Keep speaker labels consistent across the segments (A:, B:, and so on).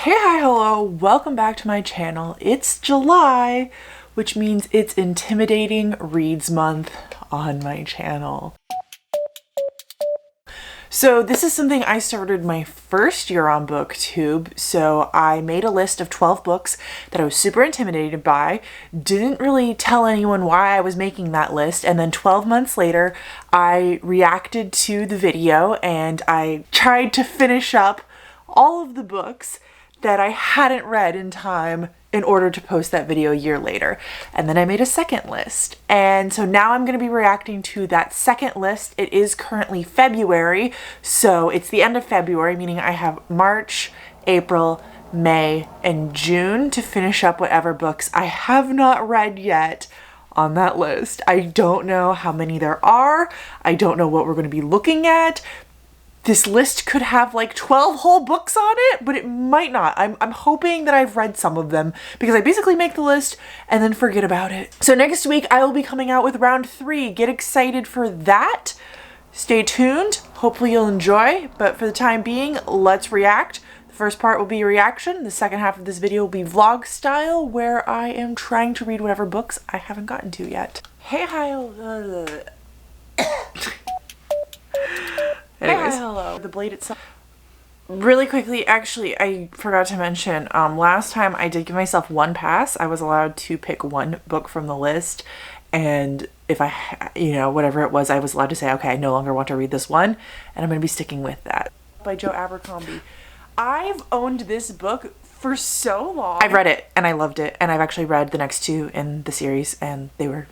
A: Hey, hi, hello, welcome back to my channel. It's July, which means it's Intimidating Reads Month on my channel. So this is something I started my first year on BookTube. So I made a list of 12 books that I was super intimidated by, didn't really tell anyone why I was making that list, and then 12 months later I reacted to the video and I tried to finish up all of the books that I hadn't read in time in order to post that video a year later. And then I made a second list. And so now I'm going to be reacting to that second list. It is currently February, so it's the end of February, meaning I have March, April, May, and June to finish up whatever books I have not read yet on that list. I don't know how many there are. I don't know what we're going to be looking at. This list could have like 12 whole books on it, but it might not. I'm hoping that I've read some of them because I basically make the list and then forget about it. So next week I will be coming out with round 3. Get excited for that. Stay tuned. Hopefully you'll enjoy, but for the time being, let's react. The first part will be a reaction. The second half of this video will be vlog style, where I am trying to read whatever books I haven't gotten to yet. Hey, hi. Anyways, hello. The blade itself. Really quickly, actually, I forgot to mention, last time I did give myself one pass. I was allowed to pick one book from the list, and if I, whatever it was, I was allowed to say, okay, I no longer want to read this one, and I'm going to be sticking with that. By Joe Abercrombie. I've owned this book for so long. I've read it, and I loved it, and I've actually read the next 2 in the series, and they were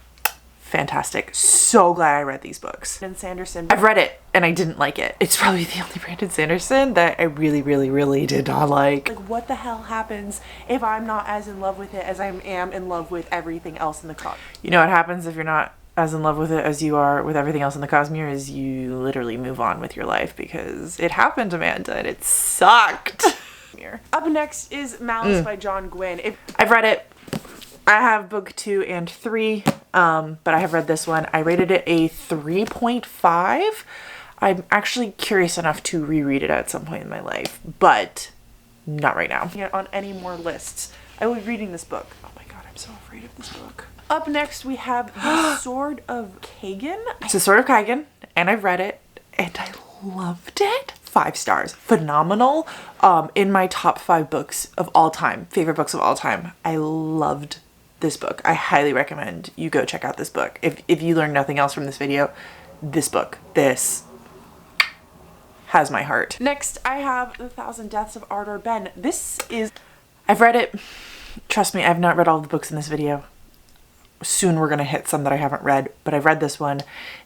A: fantastic. So glad I read these books. And Sanderson. I've read it and I didn't like it. It's probably the only Brandon Sanderson that I really did not like. Like, what the hell happens if I'm not as in love with it as I am in love with everything else in the cosmere? You know what happens if you're not as in love with it as you are with everything else in the cosmere is you literally move on with your life, because it happened, Amanda, and it sucked. Up next is Malice by John Gwynne. I've read it. I have book 2 and 3, but I have read this one. I rated it a 3.5. I'm actually curious enough to reread it at some point in my life, but not right now. On any more lists. I will be reading this book. Oh my god, I'm so afraid of this book. Up next, we have The Sword of Kagan. It's The Sword of Kagan, and I've read it, and I loved it. 5 stars. Phenomenal. In my top 5 books of all time. Favorite books of all time. I loved this book. I highly recommend you go check out this book. If you learn nothing else from this video, this book, this has my heart. Next, I have The Thousand Deaths of Ardor Ben. I've read it. Trust me, I've not read all the books in this video. Soon we're gonna hit some that I haven't read, but I've read this one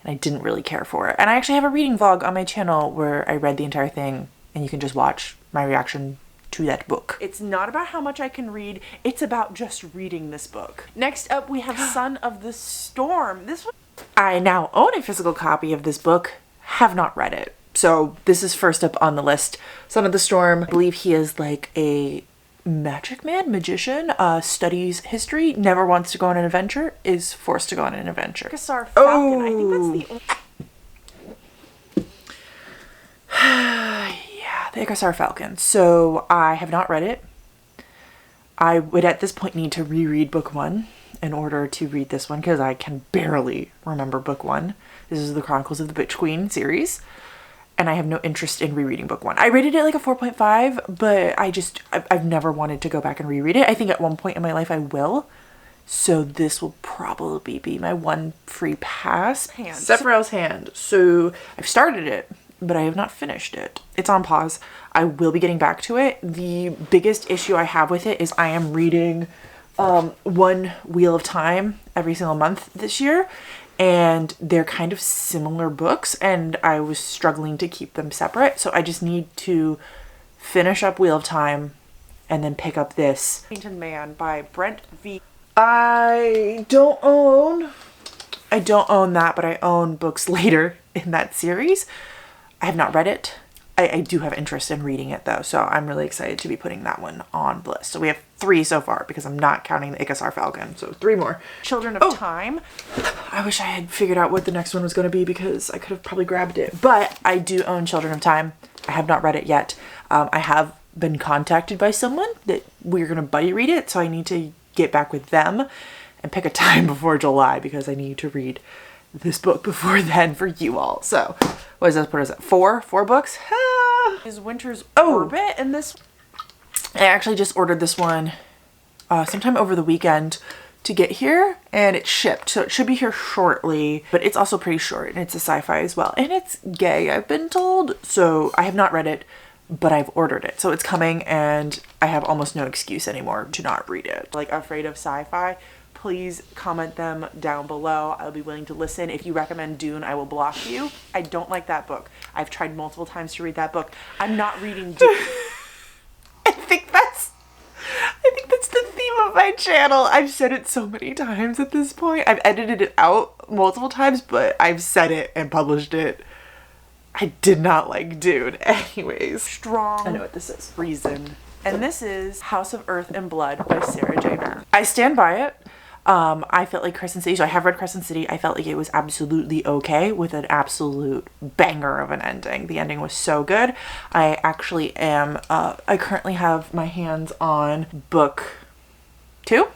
A: and I didn't really care for it. And I actually have a reading vlog on my channel where I read the entire thing, and you can just watch my reaction to that book. It's not about how much I can read, it's about just reading this book. Next up, we have Son of the Storm. This one, I now own a physical copy of this book, have not read it. So this is first up on the list. Son of the Storm. I believe he is like a magician, studies history, never wants to go on an adventure, is forced to go on an adventure. Ichthar Falcon. I think that's the The Ichthar Falcon. So I have not read it. I would at this point need to reread book 1 in order to read this one, because I can barely remember book 1. This is the Chronicles of the Bitch Queen series, and I have no interest in rereading book 1. I rated it like a 4.5, but I've never wanted to go back and reread it. I think at one point in my life I will. So this will probably be my one free pass. Sephiroth's Hand. So I've started it, but I have not finished it. It's on pause. I will be getting back to it. The biggest issue I have with it is I am reading one Wheel of Time every single month this year, and they're kind of similar books, and I was struggling to keep them separate. So I just need to finish up Wheel of Time and then pick up this. Painted Man by Brent V. I don't own that, but I own books later in that series. I have not read it. I do have interest in reading it though, so I'm really excited to be putting that one on the list. So we have 3 so far, because I'm not counting the Ichthar Falcon, so 3 more. Children of Time. I wish I had figured out what the next one was going to be, because I could have probably grabbed it. But I do own Children of Time. I have not read it yet. I have been contacted by someone that we're going to buddy read it. So I need to get back with them and pick a time before July because I need to read this book before then for you all. So what is that? Four books? Is Winter's Orbit, and this, I actually just ordered this one sometime over the weekend to get here, and it's shipped, so it should be here shortly. But it's also pretty short, and it's a sci-fi as well, and it's gay, I've been told. So I have not read it, but I've ordered it, so it's coming, and I have almost no excuse anymore to not read it. Like, afraid of sci-fi, please comment them down below. I'll be willing to listen. If you recommend Dune, I will block you. I don't like that book. I've tried multiple times to read that book. I'm not reading Dune. I think that's the theme of my channel. I've said it so many times at this point. I've edited it out multiple times, but I've said it and published it. I did not like Dune. Anyways, strong, I know what this is, reason. And this is House of Earth and Blood by Sarah J. Maas. I stand by it. I felt like Crescent City, so I have read Crescent City. I felt like it was absolutely okay with an absolute banger of an ending. The ending was so good. I actually am, I currently have my hands on book 2.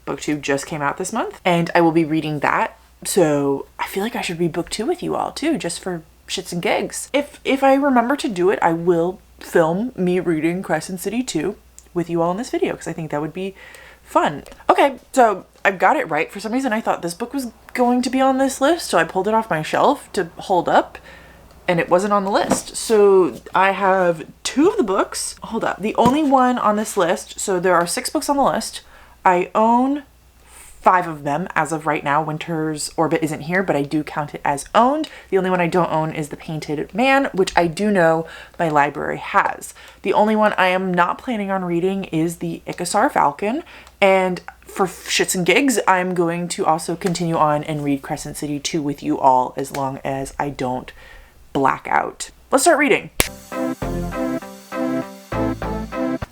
A: Book 2 just came out this month, and I will be reading that. So I feel like I should read book 2 with you all too, just for shits and gigs. If I remember to do it, I will film me reading Crescent City 2 with you all in this video, because I think that would be fun. Okay, so I've got it right. For some reason I thought this book was going to be on this list, so I pulled it off my shelf to hold up, and it wasn't on the list. So I have 2 of the books. Hold up. The only one on this list, so there are 6 books on the list. I own 5 of them as of right now. Winter's Orbit isn't here, but I do count it as owned. The only one I don't own is The Painted Man, which I do know my library has. The only one I am not planning on reading is the Icosar Falcon, and for shits and gigs, I'm going to also continue on and read Crescent City 2 with you all as long as I don't black out. Let's start reading.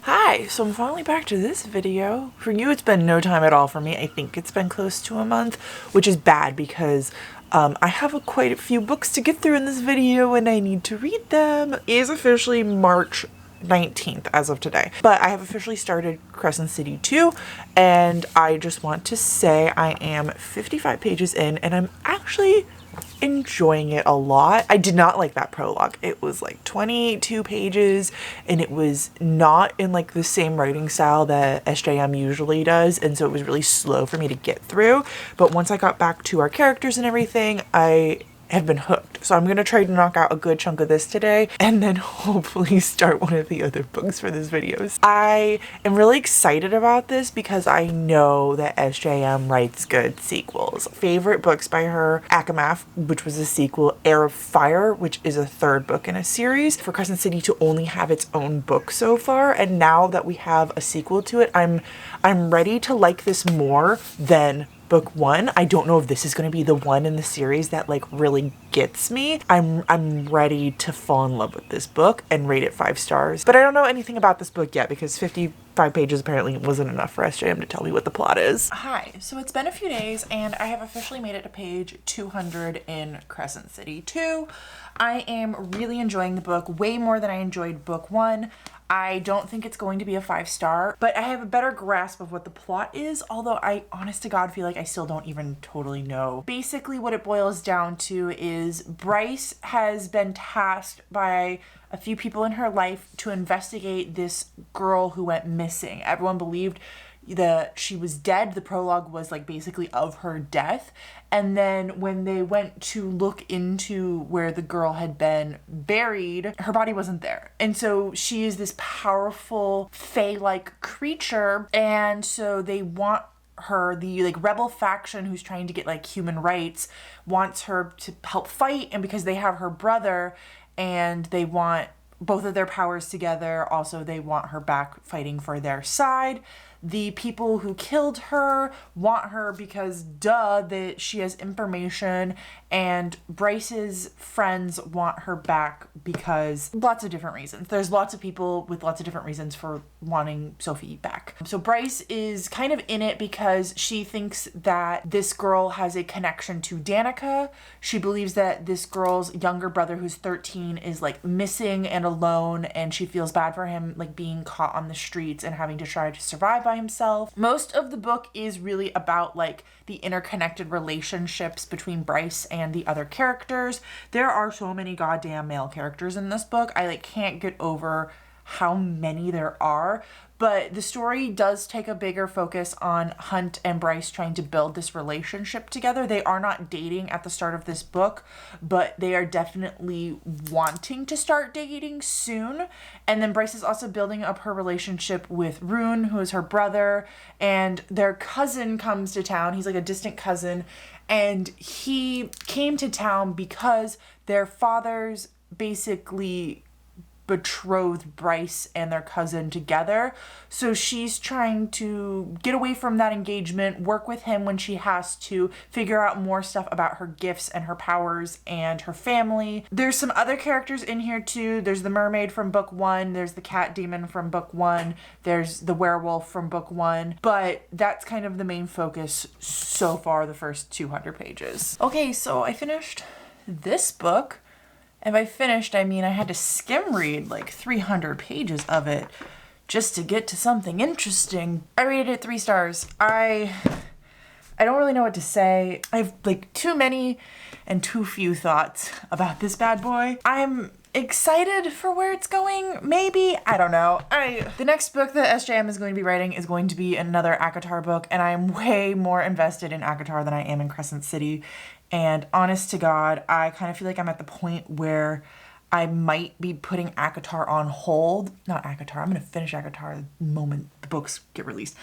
A: Hi, so I'm finally back to this video. For you, it's been no time at all. For me, I think it's been close to a month, which is bad because I have quite a few books to get through in this video and I need to read them. It is officially March 19th as of today, but I have officially started Crescent City 2, and I just want to say I am 55 pages in and I'm actually enjoying it a lot. I did not like that prologue. It was like 22 pages and it was not in like the same writing style that SJM usually does, and so it was really slow for me to get through. But once I got back to our characters and everything, I have been hooked. So I'm gonna try to knock out a good chunk of this today and then hopefully start one of the other books for this video. I am really excited about this because I know that SJM writes good sequels. Favorite books by her: Akamath, which was a sequel, Heir of Fire, which is a 3rd book in a series. For Crescent City to only have its own book so far, and now that we have a sequel to it, I'm ready to like this more than book 1. I don't know if this is going to be the one in the series that like really gets me. I'm ready to fall in love with this book and rate it 5 stars. But I don't know anything about this book yet because 55 pages apparently wasn't enough for SJM to tell me what the plot is. Hi, so it's been a few days and I have officially made it to page 200 in Crescent City 2. I am really enjoying the book way more than I enjoyed book 1. I don't think it's going to be a 5-star, but I have a better grasp of what the plot is, although I honest to God feel like I still don't even totally know. Basically what it boils down to is Bryce has been tasked by a few people in her life to investigate this girl who went missing. Everyone believed that she was dead. The prologue was like basically of her death. And then when they went to look into where the girl had been buried, her body wasn't there. And so she is this powerful fae-like creature. And so they want her, the like rebel faction who's trying to get like human rights, wants her to help fight. And because they have her brother and they want both of their powers together, also they want her back fighting for their side. The people who killed her want her because, duh, that she has information, and Bryce's friends want her back because lots of different reasons. There's lots of people with lots of different reasons for wanting Sophie back. So Bryce is kind of in it because she thinks that this girl has a connection to Danica. She believes that this girl's younger brother, who's 13, is like missing, and a alone, and she feels bad for him, like being caught on the streets and having to try to survive by himself. Most of the book is really about like the interconnected relationships between Bryce and the other characters. There are so many goddamn male characters in this book. I like can't get over how many there are, but the story does take a bigger focus on Hunt and Bryce trying to build this relationship together. They are not dating at the start of this book, but they are definitely wanting to start dating soon. And then Bryce is also building up her relationship with Rune, who is her brother, and their cousin comes to town. He's like a distant cousin, and he came to town because their fathers basically betrothed Bryce and their cousin together. So she's trying to get away from that engagement, work with him when she has to, figure out more stuff about her gifts and her powers and her family. There's some other characters in here too. There's the mermaid from book 1, there's the cat demon from book 1, there's the werewolf from book 1, but that's kind of the main focus so far, the first 200 pages. Okay, so I finished this book. And by finished, I mean I had to skim read like 300 pages of it just to get to something interesting. I rated it 3 stars. I don't really know what to say. I have like too many and too few thoughts about this bad boy. I'm excited for where it's going, maybe. I don't know. The next book that SJM is going to be writing is going to be another ACOTAR book, and I'm way more invested in ACOTAR than I am in Crescent City. And honest to God, I kind of feel like I'm at the point where I might be putting ACOTAR on hold. Not ACOTAR, I'm going to finish ACOTAR the moment the books get released.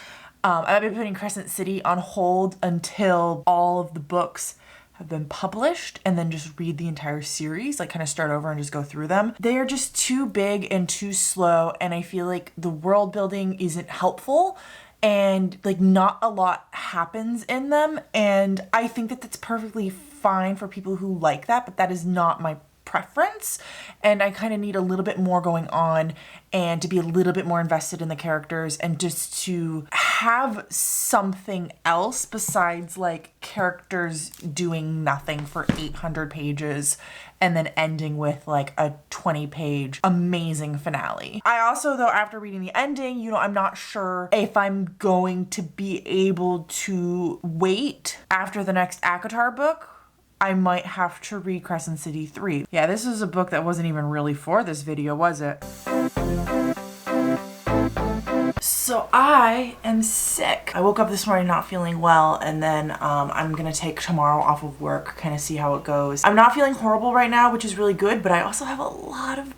A: I might be putting Crescent City on hold until all of the books have been published, and then just read the entire series, like kind of start over and just go through them. They are just too big and too slow, and I feel like the world building isn't helpful, and like not a lot happens in them, and I think that that's perfectly fine for people who like that, but that is not my preference, and I kind of need a little bit more going on and to be a little bit more invested in the characters and just to have something else besides like characters doing nothing for 800 pages and then ending with like a 20-page amazing finale. I also, though, after reading the ending, you know, I'm not sure if I'm going to be able to wait after the next ACOTAR book. I might have to read Crescent City 3. Yeah, this is a book that wasn't even really for this video, was it? So I am sick. I woke up this morning not feeling well, and then I'm gonna take tomorrow off of work, kind of see how it goes. I'm not feeling horrible right now, which is really good, but I also have a lot of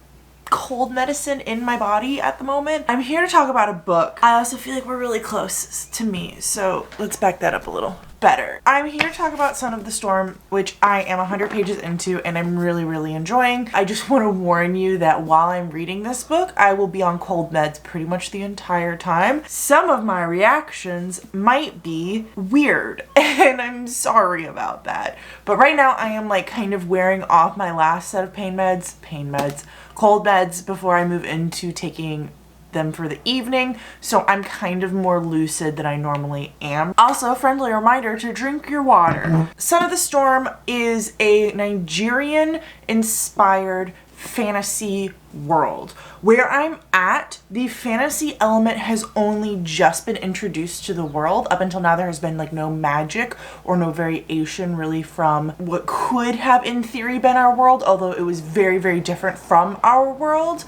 A: cold medicine in my body at the moment. I'm here to talk about a book. I also feel like we're really close to me, so let's back that up a little better. I'm here to talk about Son of the Storm, which I am 100 pages into and I'm really, really enjoying. I just want to warn you that while I'm reading this book, I will be on cold meds pretty much the entire time. Some of my reactions might be weird, and I'm sorry about that. But right now I am like kind of wearing off my last set of cold meds before I move into taking them for the evening, so I'm kind of more lucid than I normally am. Also, a friendly reminder to drink your water. Son of the Storm is a Nigerian inspired fantasy world. Where I'm at, the fantasy element has only just been introduced to the world. Up until now, there has been like no magic or no variation really from what could have in theory been our world, although it was very, very different from our world.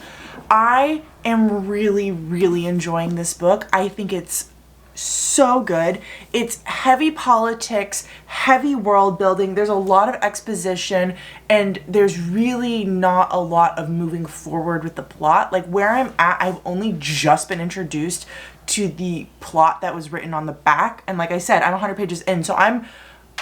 A: I am really, really enjoying this book. I think it's so good. It's heavy politics, heavy world building. There's a lot of exposition, and there's really not a lot of moving forward with the plot. Like where I'm at, I've only just been introduced to the plot that was written on the back. And like I said, I'm 100 pages in, so I'm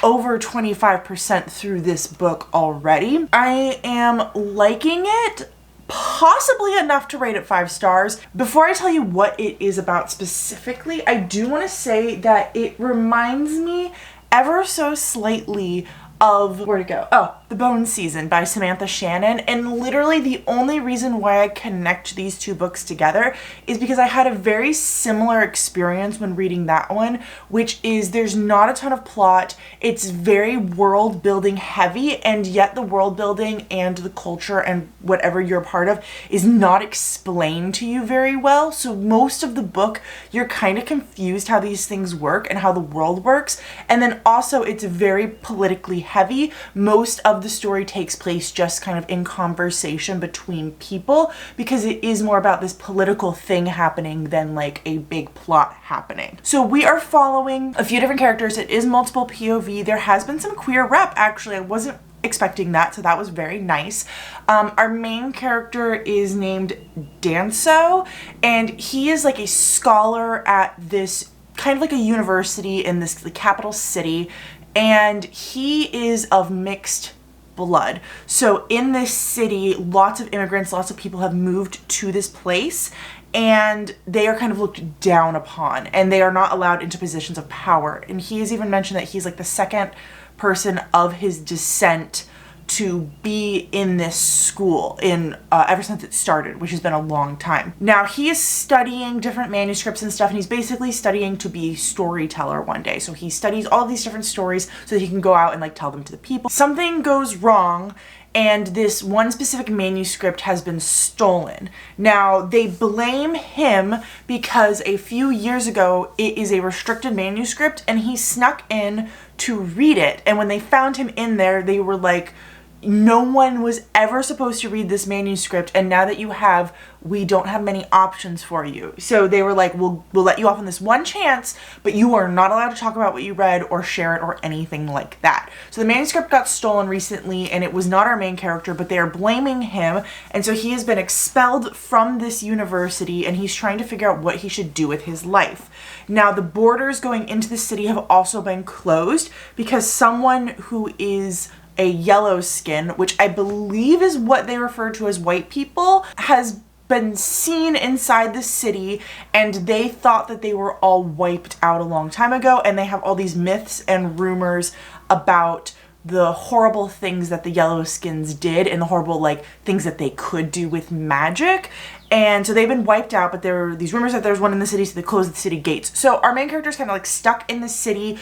A: over 25% through this book already. I am liking it. Possibly enough to rate it 5 stars. Before I tell you what it is about specifically, I do want to say that it reminds me ever so slightly of, where'd it go? Oh, The Bone Season by Samantha Shannon. And literally the only reason why I connect these two books together is because I had a very similar experience when reading that one, which is there's not a ton of plot. It's very world building heavy, and yet the world building and the culture and whatever you're a part of is not explained to you very well. So most of the book, you're kind of confused how these things work and how the world works. And then also it's very politically heavy. Most of the story takes place just kind of in conversation between people because it is more about this political thing happening than like a big plot happening. So we are following a few different characters. It is multiple POV. There has been some queer rep, actually. I wasn't expecting that, so that was very nice. Our main character is named Danso, and he is like a scholar at this kind of like a university in this the capital city, and he is of mixed blood. So in this city, lots of immigrants, lots of people have moved to this place, and they are kind of looked down upon, and they are not allowed into positions of power. And he has even mentioned that he's like the second person of his descent to be in this school in ever since it started, which has been a long time. Now he is studying different manuscripts and stuff, and he's basically studying to be a storyteller one day. So he studies all of these different stories so that he can go out and like tell them to the people. Something goes wrong, and this one specific manuscript has been stolen. Now they blame him because a few years ago it is a restricted manuscript and he snuck in to read it, and when they found him in there, they were like, no one was ever supposed to read this manuscript, and now that you have, we don't have many options for you. So they were like, we'll let you off on this one chance, but you are not allowed to talk about what you read or share it or anything like that. So the manuscript got stolen recently, and it was not our main character, but they are blaming him, and so he has been expelled from this university, and he's trying to figure out what he should do with his life. Now the borders going into the city have also been closed because someone who is a yellow skin, which I believe is what they refer to as white people, has been seen inside the city, and they thought that they were all wiped out a long time ago, and they have all these myths and rumors about the horrible things that the yellow skins did and the horrible like things that they could do with magic. And so they've been wiped out, but there are these rumors that there's one in the city, so they closed the city gates. So our main character is kind of like stuck in the city,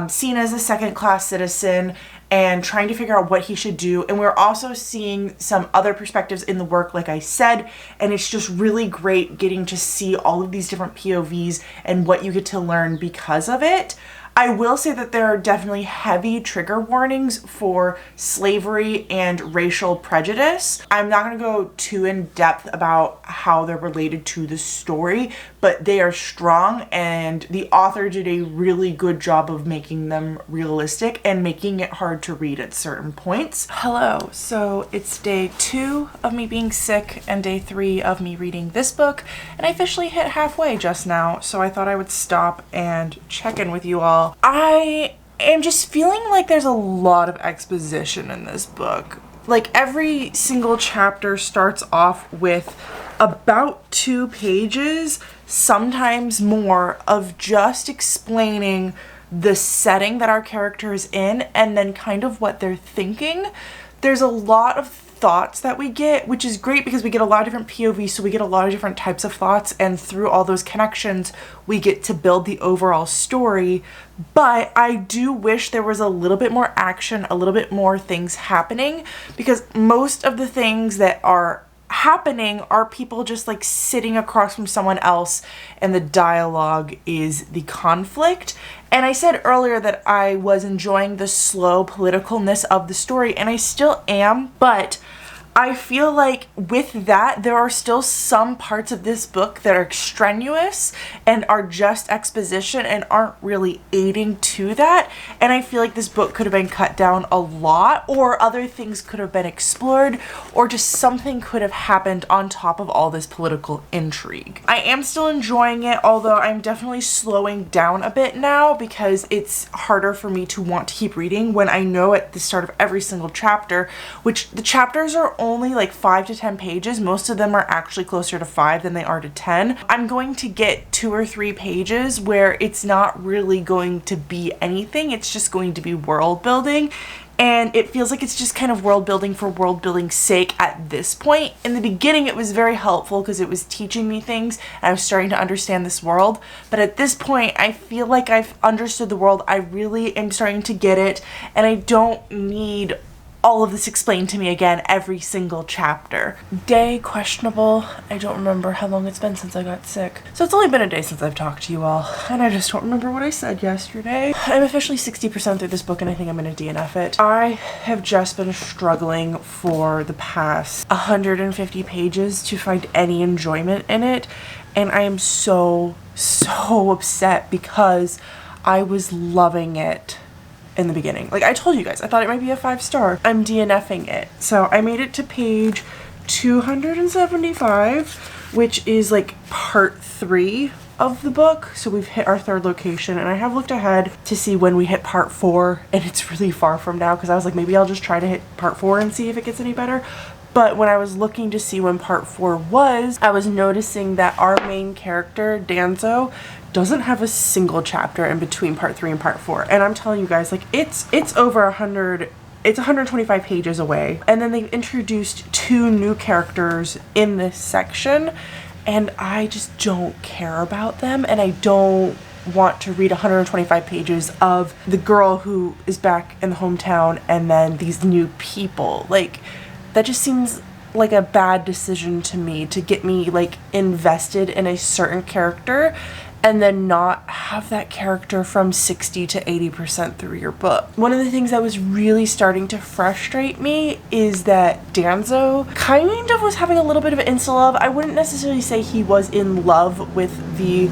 A: seen as a second-class citizen, and trying to figure out what he should do. And we're also seeing some other perspectives in the work, like I said, and it's just really great getting to see all of these different POVs and what you get to learn because of it. I will say that there are definitely heavy trigger warnings for slavery and racial prejudice. I'm not going to go too in depth about how they're related to the story, but they are strong, and the author did a really good job of making them realistic and making it hard to read at certain points. Hello, so it's day 2 of me being sick and day 3 of me reading this book, and I officially hit halfway just now, so I thought I would stop and check in with you all. I am just feeling like there's a lot of exposition in this book. Like every single chapter starts off with about 2 pages, sometimes more, of just explaining the setting that our character is in and then kind of what they're thinking. There's a lot of thoughts that we get, which is great because we get a lot of different POVs, so we get a lot of different types of thoughts, and through all those connections we get to build the overall story. But I do wish there was a little bit more action, a little bit more things happening, because most of the things that are happening are people just like sitting across from someone else, and the dialogue is the conflict. And I said earlier that I was enjoying the slow politicalness of the story, and I still am, but I feel like with that, there are still some parts of this book that are extraneous and are just exposition and aren't really aiding to that. And I feel like this book could have been cut down a lot, or other things could have been explored, or just something could have happened on top of all this political intrigue. I am still enjoying it, although I'm definitely slowing down a bit now because it's harder for me to want to keep reading when I know at the start of every single chapter, which the chapters are only like 5 to 10 pages. Most of them are actually closer to 5 than they are to 10. I'm going to get 2 or 3 pages where it's not really going to be anything. It's just going to be world building. and it feels like it's just kind of world building for world building's sake at this point. In the beginning, it was very helpful because it was teaching me things and I was starting to understand this world, but at this point, I feel like I've understood the world. I really am starting to get it, and I don't need all of this explained to me again every single chapter. Day questionable. I don't remember how long it's been since I got sick. So it's only been a day since I've talked to you all, and I just don't remember what I said yesterday. I'm officially 60% through this book, and I think I'm gonna DNF it. I have just been struggling for the past 150 pages to find any enjoyment in it, and I am so upset because I was loving it in the beginning. Like I told you guys, I thought it might be a 5-star. I'm DNFing it. So I made it to page 275, which is like part 3 of the book. So we've hit our 3rd location, and I have looked ahead to see when we hit part 4, and it's really far from now because I was like, maybe I'll just try to hit part 4 and see if it gets any better. But when I was looking to see when part 4 was, I was noticing that our main character, Danzo, doesn't have a single chapter in between part 3 and part 4. And I'm telling you guys, like it's over 100, it's 125 pages away. And then they've introduced 2 new characters in this section, and I just don't care about them, and I don't want to read 125 pages of the girl who is back in the hometown and then these new people. Like, that just seems like a bad decision to me, to get me like invested in a certain character and then not have that character from 60 to 80% through your book. One of the things that was really starting to frustrate me is that Danzo kind of was having a little bit of an insta-love. I wouldn't necessarily say he was in love with the,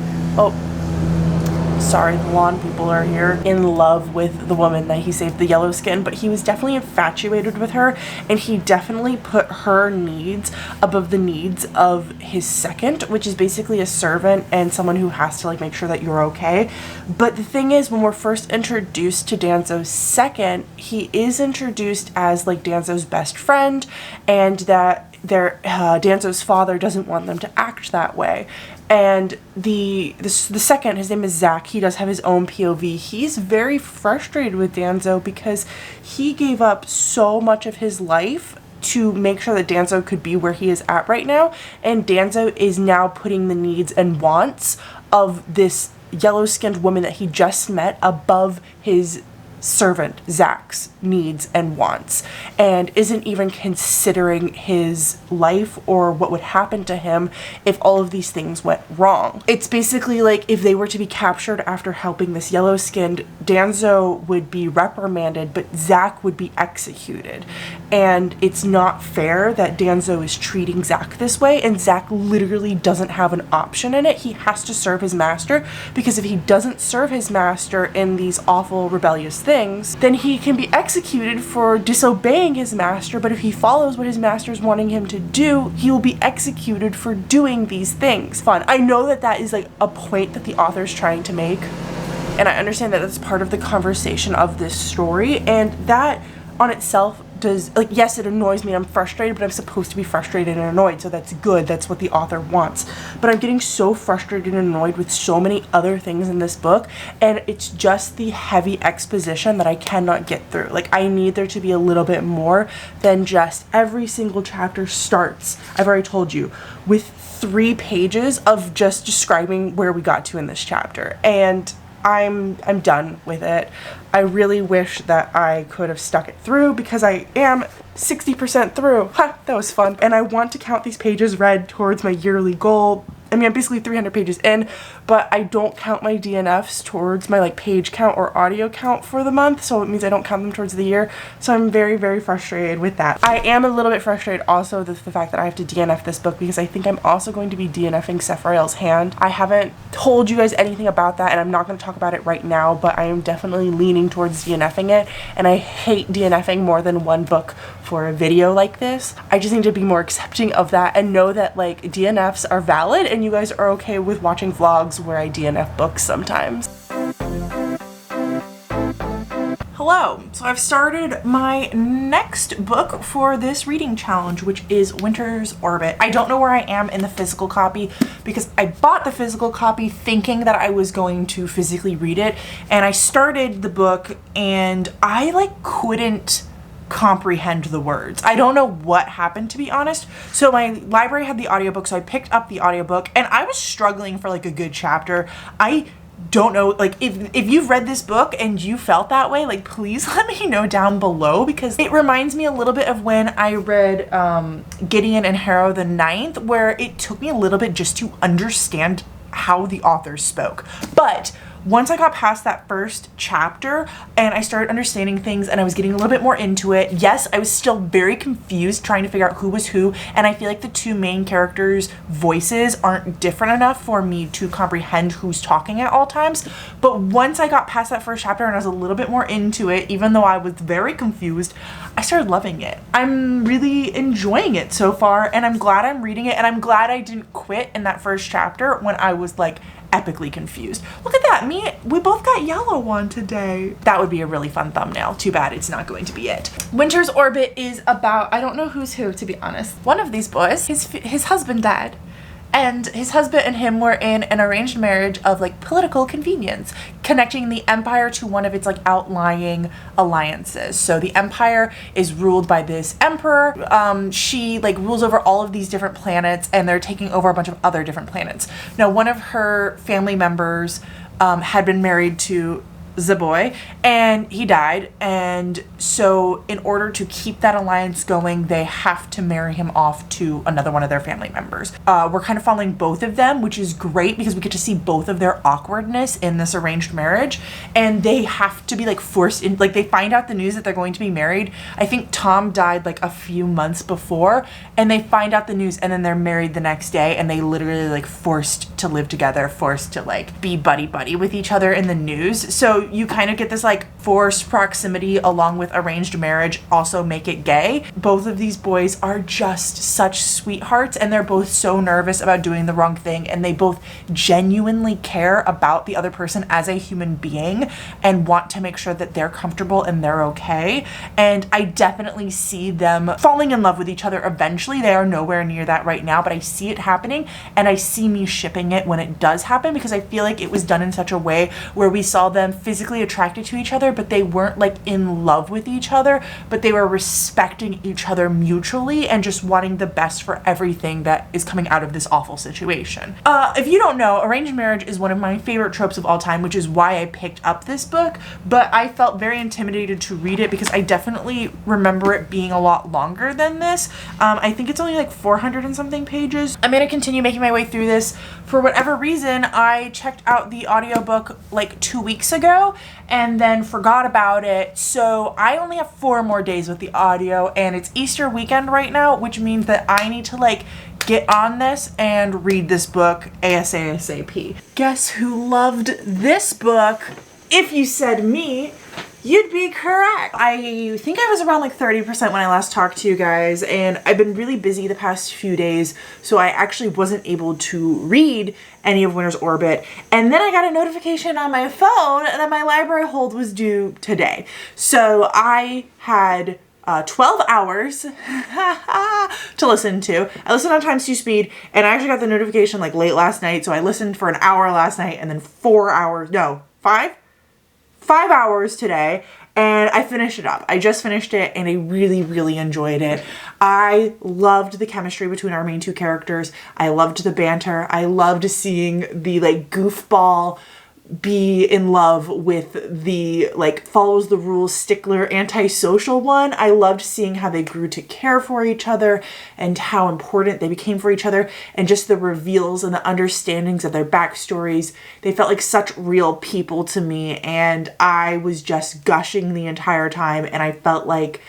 A: sorry, the lawn people are here, in love with the woman that he saved, the yellow skin, but he was definitely infatuated with her, and he definitely put her needs above the needs of his second, which is basically a servant and someone who has to like make sure that you're okay. But the thing is, when we're first introduced to Danzo's second, he is introduced as like Danzo's best friend, and that Danzo's father doesn't want them to act that way. And the second, his name is Zach, he does have his own POV. He's very frustrated with Danzo because he gave up so much of his life to make sure that Danzo could be where he is at right now, and Danzo is now putting the needs and wants of this yellow-skinned woman that he just met above his servant Zach's needs and wants, and isn't even considering his life or what would happen to him if all of these things went wrong. It's basically like if they were to be captured after helping this yellow-skinned, Danzo would be reprimanded, but Zach would be executed. And it's not fair that Danzo is treating Zach this way, and Zach literally doesn't have an option in it. He has to serve his master, because if he doesn't serve his master in these awful rebellious things, then he can be executed for disobeying his master. But if he follows what his master is wanting him to do, he will be executed for doing these things. Fun. I know that that is like a point that the author is trying to make, and I understand that that's part of the conversation of this story, and that on itself does, like, yes, it annoys me and I'm frustrated, but I'm supposed to be frustrated and annoyed, so that's good. That's what the author wants. But I'm getting so frustrated and annoyed with so many other things in this book, and it's just the heavy exposition that I cannot get through. Like, I need there to be a little bit more than just every single chapter starts, I've already told you, with 3 pages of just describing where we got to in this chapter, and I'm done with it. I really wish that I could have stuck it through, because I am 60% through. Ha, that was fun. And I want to count these pages read towards my yearly goal. I mean, I'm basically 300 pages in, but I don't count my DNFs towards my like page count or audio count for the month, so it means I don't count them towards the year. So I'm very, very frustrated with that. I am a little bit frustrated also with the fact that I have to DNF this book, because I think I'm also going to be DNFing Sephiroth's Hand. I haven't told you guys anything about that, and I'm not going to talk about it right now, but I am definitely leaning towards DNFing it, and I hate DNFing more than one book for a video like this. I just need to be more accepting of that and know that like DNFs are valid, and you guys are okay with watching vlogs where I DNF books sometimes. Hello Hello! So I've started my next book for this reading challenge, which is Winter's Orbit. I don't know where I am in the physical copy because I bought the physical copy thinking that I was going to physically read it, and I started the book and I couldn't comprehend the words. I don't know what happened, to be honest. So my library had the audiobook, so I picked up the audiobook and I was struggling for a good chapter. I don't know, if you've read this book and you felt that way, please let me know down below, because it reminds me a little bit of when I read Gideon and Harrow the Ninth, where it took me a little bit just to understand how the authors spoke. But once I got past that first chapter and I started understanding things and I was getting a little bit more into it, yes, I was still very confused trying to figure out who was who, and I feel like the two main characters' voices aren't different enough for me to comprehend who's talking at all times. But once I got past that first chapter and I was a little bit more into it, even though I was very confused, I started loving it. I'm really enjoying it so far, and I'm glad I'm reading it, and I'm glad I didn't quit in that first chapter when I was epically confused. Look at that, we both got yellow on today. That would be a really fun thumbnail. Too bad it's not going to be it. Winter's Orbit is about, I don't know who's who, to be honest. One of these boys, his husband died, and his husband and him were in an arranged marriage of political convenience, connecting the empire to one of its outlying alliances. So the empire is ruled by this emperor. She rules over all of these different planets, and they're taking over a bunch of other different planets. Now, one of her family members had been married to the boy, and he died, and so in order to keep that alliance going, they have to marry him off to another one of their family members. We're kind of following both of them, which is great because we get to see both of their awkwardness in this arranged marriage, and they have to be forced in, they find out the news that they're going to be married. I think Tom died a few months before, and they find out the news, and then they're married the next day, and they literally forced to live together, forced to be buddy with each other in the news. So you kind of get this forced proximity along with arranged marriage also make it gay. Both of these boys are just such sweethearts, and they're both so nervous about doing the wrong thing, and they both genuinely care about the other person as a human being and want to make sure that they're comfortable and they're okay. And I definitely see them falling in love with each other eventually. They are nowhere near that right now, but I see it happening, and I see me shipping it when it does happen, because I feel like it was done in such a way where we saw them physically attracted to each other, but they weren't in love with each other, but they were respecting each other mutually and just wanting the best for everything that is coming out of this awful situation. If you don't know, arranged marriage is one of my favorite tropes of all time, which is why I picked up this book, but I felt very intimidated to read it because I definitely remember it being a lot longer than this. I think it's only 400 and something pages. I'm gonna continue making my way through this. For whatever reason, I checked out the audiobook 2 weeks ago and then forgot about it. So I only have 4 more days with the audio, and it's Easter weekend right now, which means that I need to get on this and read this book ASAP. Guess who loved this book? If you said me, you'd be correct. I think I was around 30% when I last talked to you guys, and I've been really busy the past few days, so I actually wasn't able to read any of Winter's Orbit. And then I got a notification on my phone that my library hold was due today. So I had 12 hours to listen to. I listened on times 2 speed, and I actually got the notification late last night, so I listened for an hour last night and then 5 hours today, and I finished it up. I just finished it, and I really, really enjoyed it. I loved the chemistry between our main 2 characters. I loved the banter. I loved seeing the goofball be in love with the follows the rules stickler antisocial one. I loved seeing how they grew to care for each other and how important they became for each other, and just the reveals and the understandings of their backstories. They felt like such real people to me, and I was just gushing the entire time, and I felt like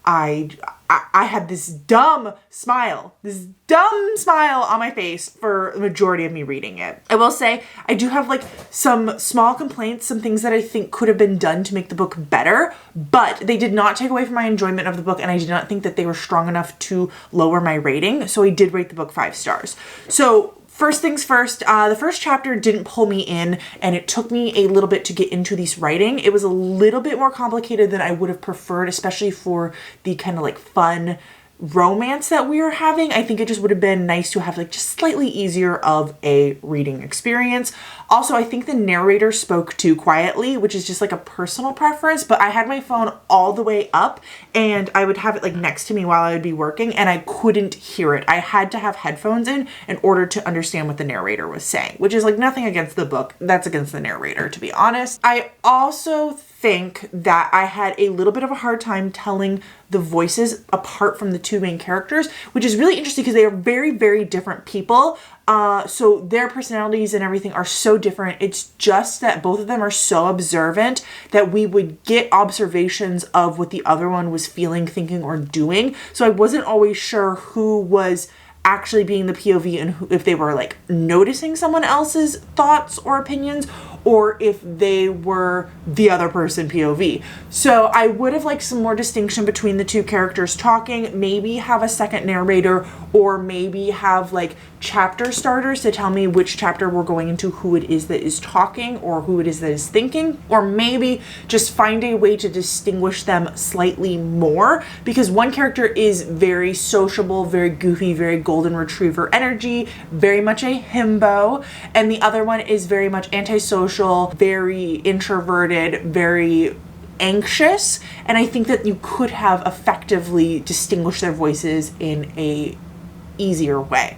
A: I had this dumb smile on my face for the majority of me reading it. I will say I do have some small complaints, some things that I think could have been done to make the book better, but they did not take away from my enjoyment of the book, and I did not think that they were strong enough to lower my rating. So I did rate the book 5 stars. So First things first, the first chapter didn't pull me in, and it took me a little bit to get into these writing. It was a little bit more complicated than I would have preferred, especially for the kind of like fun romance that we were having. I think it just would have been nice to have like just slightly easier of a reading experience. Also, I think the narrator spoke too quietly, which is just like a personal preference, but I had my phone all the way up and I would have it like next to me while I would be working and I couldn't hear it. I had to have headphones in order to understand what the narrator was saying, which is like nothing against the book. That's against the narrator, to be honest. I also think that I had a little bit of a hard time telling the voices apart from the two main characters, which is really interesting because they are very, very different people. So their personalities and everything are so different. It's just that both of them are so observant that we would get observations of what the other one was feeling, thinking, or doing. So I wasn't always sure who was actually being the POV and who, if they were like noticing someone else's thoughts or opinions, or if they were the other person POV. So I would have liked some more distinction between the two characters talking, maybe have a second narrator, or maybe have like chapter starters to tell me which chapter we're going into, who it is that is talking or who it is that is thinking, or maybe just find a way to distinguish them slightly more, because one character is very sociable, very goofy, very golden retriever energy, very much a himbo, and the other one is very much antisocial, very introverted, very anxious. And I think that you could have effectively distinguished their voices in a easier way.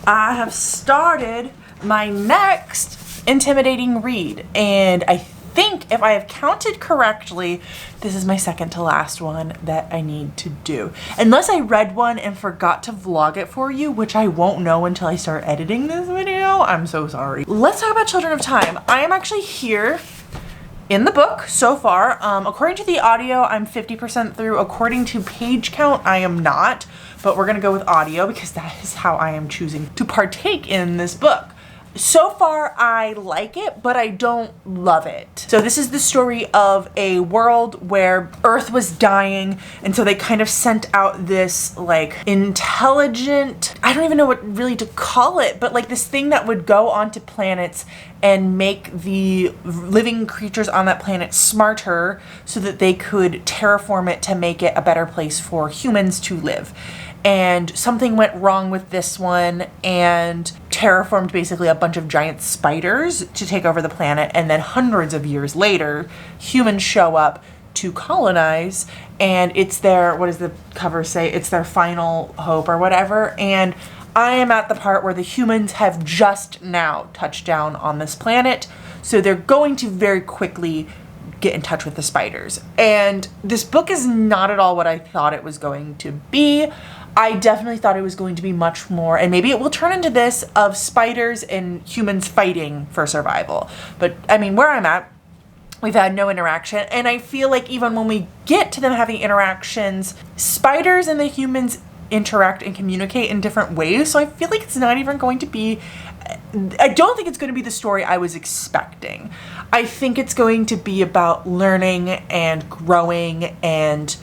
A: I have started my next intimidating read, and I think if I have counted correctly, this is my second to last one that I need to do. Unless I read one and forgot to vlog it for you, which I won't know until I start editing this video. I'm so sorry. Let's talk about Children of Time. I am actually here in the book so far. According to the audio, I'm 50% through. According to page count, I am not, but we're gonna go with audio because that is how I am choosing to partake in this book. So far, I like it, but I don't love it. So this is the story of a world where Earth was dying, and so they kind of sent out this like intelligent, I don't even know what really to call it, but like this thing that would go onto planets and make the living creatures on that planet smarter so that they could terraform it to make it a better place for humans to live. And something went wrong with this one and terraformed basically a bunch of giant spiders to take over the planet. And then hundreds of years later, humans show up to colonize, and it's their, what does the cover say? It's their final hope or whatever. And I am at the part where the humans have just now touched down on this planet. So they're going to very quickly get in touch with the spiders. And this book is not at all what I thought it was going to be. I definitely thought it was going to be much more, and maybe it will turn into this, of spiders and humans fighting for survival. But I mean, where I'm at, we've had no interaction, and I feel like even when we get to them having interactions, spiders and the humans interact and communicate in different ways. So I feel like it's not even going to be, I don't think it's going to be the story I was expecting. I think it's going to be about learning and growing and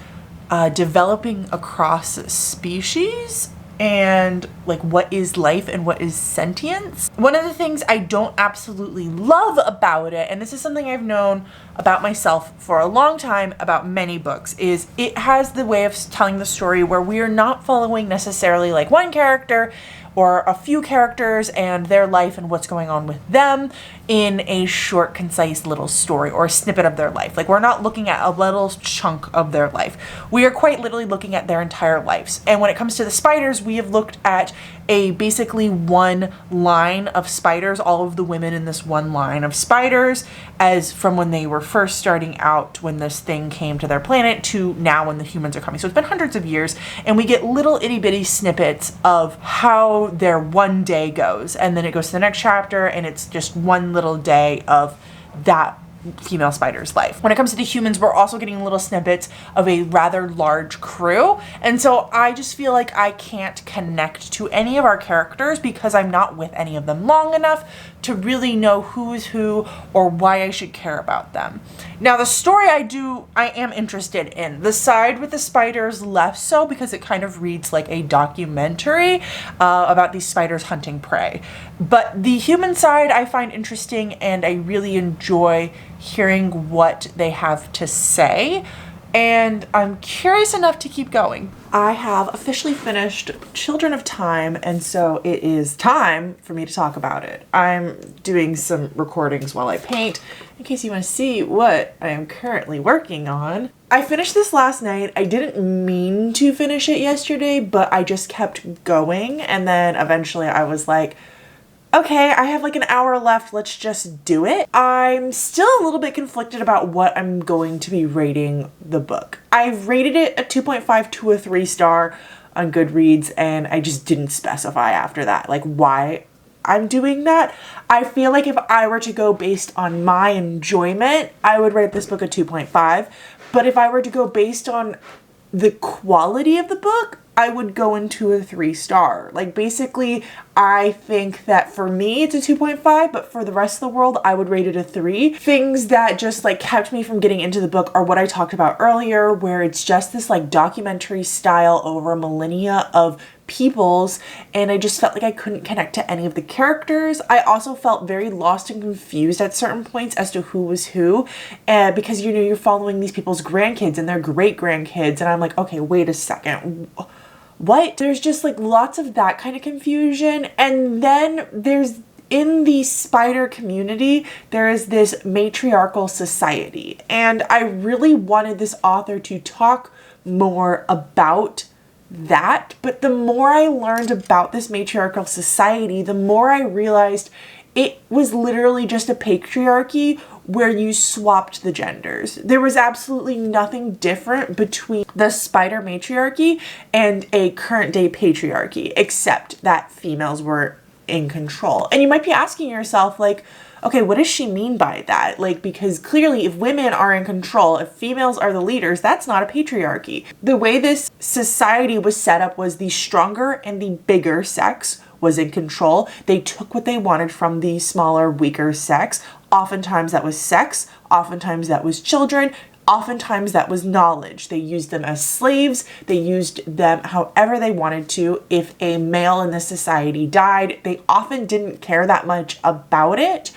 A: developing across species and like what is life and what is sentience. One of the things I don't absolutely love about it, and this is something I've known about myself for a long time about many books, is it has the way of telling the story where we are not following necessarily like one character or a few characters and their life and what's going on with them in a short, concise little story or a snippet of their life. Like, we're not looking at a little chunk of their life. We are quite literally looking at their entire lives. And when it comes to the spiders, we have looked at a basically one line of spiders, all of the women in this one line of spiders, as from when they were first starting out, when this thing came to their planet, to now when the humans are coming. So it's been hundreds of years, and we get little itty bitty snippets of how their one day goes. And then it goes to the next chapter, and it's just one little day of that female spider's life. When it comes to the humans, we're also getting little snippets of a rather large crew. And so I just feel like I can't connect to any of our characters because I'm not with any of them long enough to really know who's who or why I should care about them. Now the story I am interested in. The side with the spiders less so because it kind of reads like a documentary about these spiders hunting prey. But the human side I find interesting, and I really enjoy hearing what they have to say. And I'm curious enough to keep going. I have officially finished Children of Time, and so it is time for me to talk about it. I'm doing some recordings while I paint, in case you want to see what I am currently working on. I finished this last night. I didn't mean to finish it yesterday, but I just kept going, and then eventually I was like, okay, I have like an hour left, let's just do it. I'm still a little bit conflicted about what I'm going to be rating the book. I've rated it a 2.5 to a 3 star on Goodreads, and I just didn't specify after that, like why I'm doing that. I feel like if I were to go based on my enjoyment, I would rate this book a 2.5. But if I were to go based on the quality of the book, I would go into a 3 star. Like basically, I think that for me it's a 2.5, but for the rest of the world, I would rate it a 3. Things that just like kept me from getting into the book are what I talked about earlier, where it's just this like documentary style over millennia of peoples, and I just felt like I couldn't connect to any of the characters. I also felt very lost and confused at certain points as to who was who, because you know you're following these people's grandkids and their great grandkids, and I'm like, okay, wait a second, what? There's just like lots of that kind of confusion. And then there's, in the spider community, there is this matriarchal society, and I really wanted this author to talk more about that. But the more I learned about this matriarchal society, the more I realized it was literally just a patriarchy where you swapped the genders. There was absolutely nothing different between the spider matriarchy and a current day patriarchy, except that females were in control. And you might be asking yourself, like, okay, what does she mean by that? Like, because clearly if women are in control, if females are the leaders, that's not a patriarchy. The way this society was set up was the stronger and the bigger sex was in control. They took what they wanted from the smaller, weaker sex. Oftentimes that was sex, oftentimes that was children, oftentimes that was knowledge. They used them as slaves, they used them however they wanted to. If a male in this society died, they often didn't care that much about it,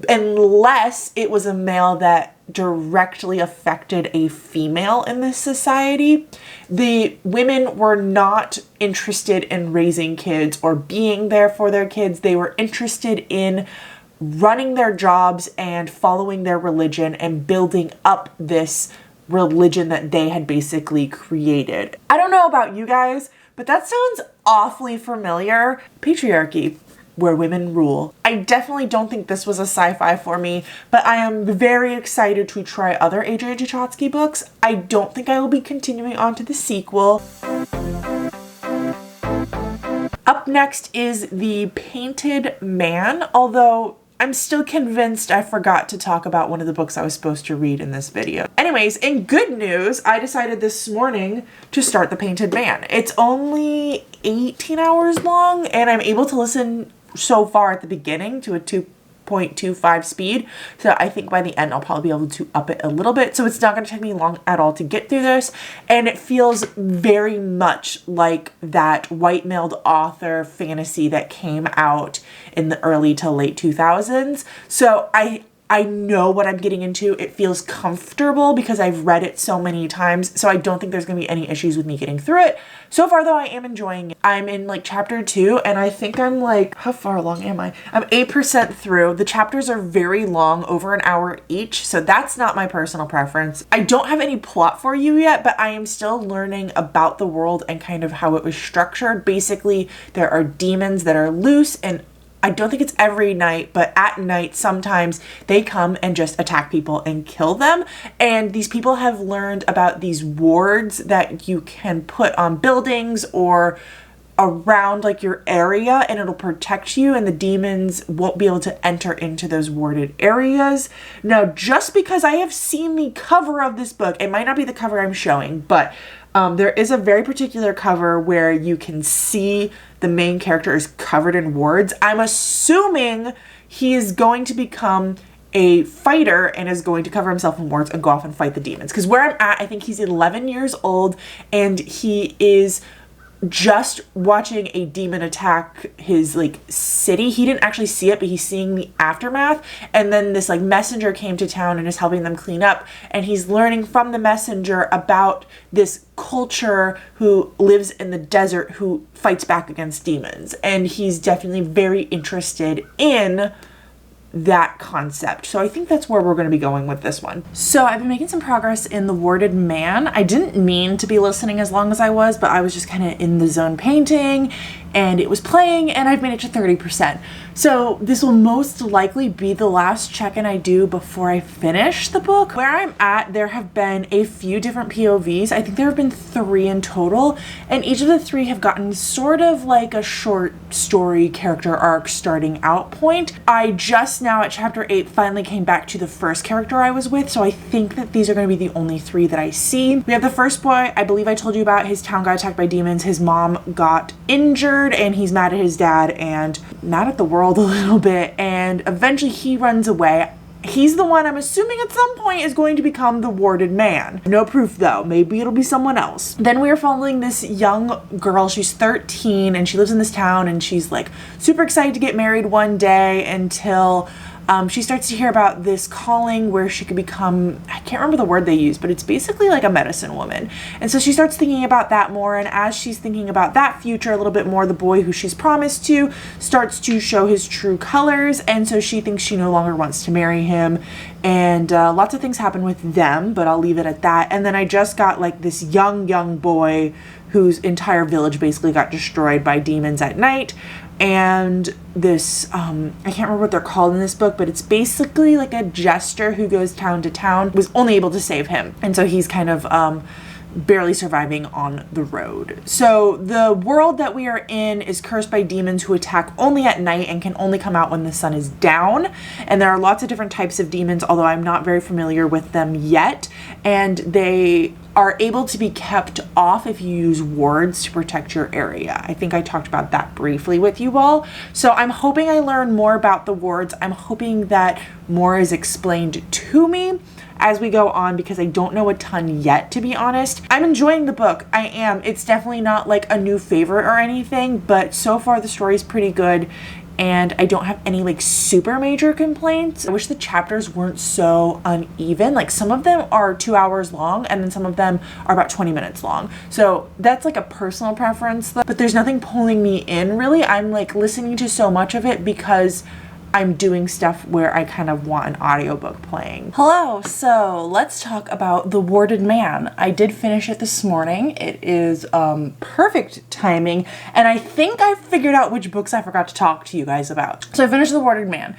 A: unless it was a male that directly affected a female in this society. The women were not interested in raising kids or being there for their kids. They were interested in running their jobs and following their religion and building up this religion that they had basically created. I don't know about you guys, but that sounds awfully familiar. Patriarchy, where women rule. I definitely don't think this was a sci-fi for me, but I am very excited to try other Adrian Tucholsky books. I don't think I will be continuing on to the sequel. Up next is The Painted Man, although I'm still convinced I forgot to talk about one of the books I was supposed to read in this video. Anyways, in good news, I decided this morning to start The Painted Man. It's only 18 hours long, and I'm able to listen so far at the beginning to a 2.25 speed. So I think by the end, I'll probably be able to up it a little bit. So it's not going to take me long at all to get through this. And it feels very much like that white-mailed author fantasy that came out in the early to late 2000s. So I know what I'm getting into. It feels comfortable because I've read it so many times, so I don't think there's going to be any issues with me getting through it. So far, though, I am enjoying it. I'm in like chapter 2, and I think I'm like, how far along am I? I'm 8% through. The chapters are very long, over an hour each, so that's not my personal preference. I don't have any plot for you yet, but I am still learning about the world and kind of how it was structured. Basically, there are demons that are loose, and I don't think it's every night, but at night, sometimes they come and just attack people and kill them. And these people have learned about these wards that you can put on buildings or around like your area, and it'll protect you, and the demons won't be able to enter into those warded areas. Now, just because I have seen the cover of this book, it might not be the cover I'm showing, but there is a very particular cover where you can see the main character is covered in wards. I'm assuming he is going to become a fighter and is going to cover himself in wards and go off and fight the demons. Because where I'm at, I think he's 11 years old, and he is just watching a demon attack his like city. He didn't actually see it, but he's seeing the aftermath. And then this like messenger came to town and is helping them clean up, and he's learning from the messenger about this culture who lives in the desert who fights back against demons, and he's definitely very interested in that concept. So I think that's where we're going to be going with this one. So I've been making some progress in The Warded Man. I didn't mean to be listening as long as I was, but I was just kind of in the zone painting, and it was playing, and I've made it to 30%. So this will most likely be the last check-in I do before I finish the book. Where I'm at, there have been a few different POVs. I think there have been 3 in total, and each of the 3 have gotten sort of like a short story character arc starting out point. I just now at chapter 8 finally came back to the first character I was with, so I think that these are going to be the only 3 that I see. We have the first boy. I believe I told you about his town got attacked by demons. His mom got injured, and he's mad at his dad and mad at the world a little bit, and eventually he runs away. He's the one I'm assuming at some point is going to become the Warded Man. No proof though, maybe it'll be someone else. Then we are following this young girl. She's 13 and she lives in this town, and she's like super excited to get married one day until she starts to hear about this calling where she could become, I can't remember the word they use, but it's basically like a medicine woman. And so she starts thinking about that more, and as she's thinking about that future a little bit more, the boy who she's promised to starts to show his true colors, and so she thinks she no longer wants to marry him, and lots of things happen with them, but I'll leave it at that. And then I just got like this young boy whose entire village basically got destroyed by demons at night. And this, I can't remember what they're called in this book, but it's basically like a jester who goes town to town, was only able to save him. And so he's kind of barely surviving on the road. So the world that we are in is cursed by demons who attack only at night and can only come out when the sun is down. And there are lots of different types of demons, although I'm not very familiar with them yet. And they are able to be kept off if you use wards to protect your area. I think I talked about that briefly with you all. So I'm hoping I learn more about the wards. I'm hoping that more is explained to me as we go on, because I don't know a ton yet, to be honest. I'm enjoying the book. I am. It's definitely not like a new favorite or anything, but so far the story is pretty good, and I don't have any like super major complaints. I wish the chapters weren't so uneven. Like some of them are 2 hours long, and then some of them are about 20 minutes long. So that's like a personal preference though, but there's nothing pulling me in really. I'm like listening to so much of it because I'm doing stuff where I kind of want an audiobook playing. Hello, so let's talk about The Warded Man. I did finish it this morning. It is perfect timing, and I think I figured out which books I forgot to talk to you guys about. So I finished The Warded Man.